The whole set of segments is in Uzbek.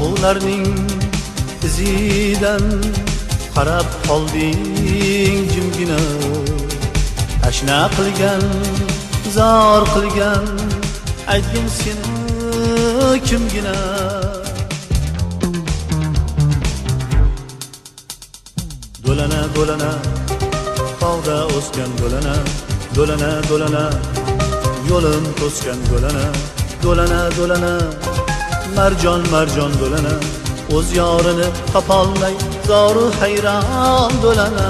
Tog'larning izidan qarab qolding jimgina, tashna qilgan, zor qilgan, aytgin seni kimgina. Do'lana do'lana tog'da o'sgan, do'lana do'lana do'lana yo'lim to'sgan, do'lana do'lana do'lana marjon marjon do'lana, o'z yorini topolmay zoru hayron do'lana.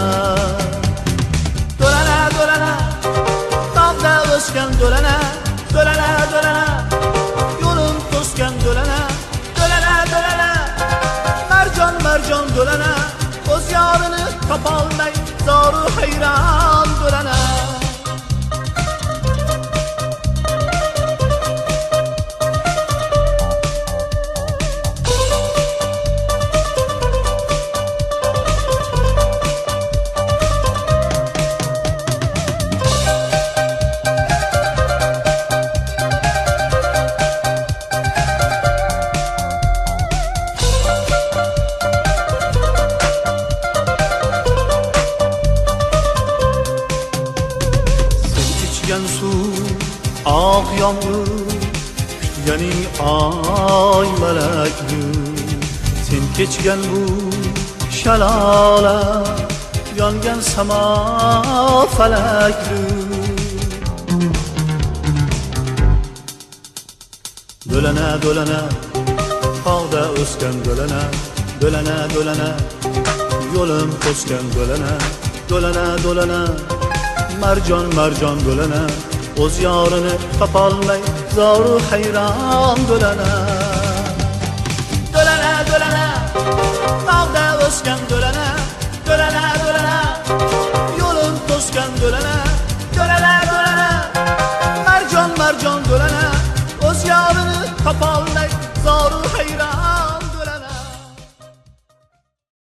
Do'lana do'lana tog'da o'sgan, do'lana do'lana do'lana yo'lim to'sgan, do'lana do'lana do'lana marjon marjon do'lana, o'z yorini topolmay zoru hayron do'lana. Suv oq yomg'ir kutganing oy malakni, sen kechgan bu shalola yongan samo falakni. Do'lana do'lana tog'da o'sgan, do'lana do'lana do'lana yo'lim to'sgan, do'lana do'lana do'lana marjon marjon do'lana, o'z yorini topolmay zoru hayron do'lana. Do'lana do'lana tog'da o'sgan, do'lana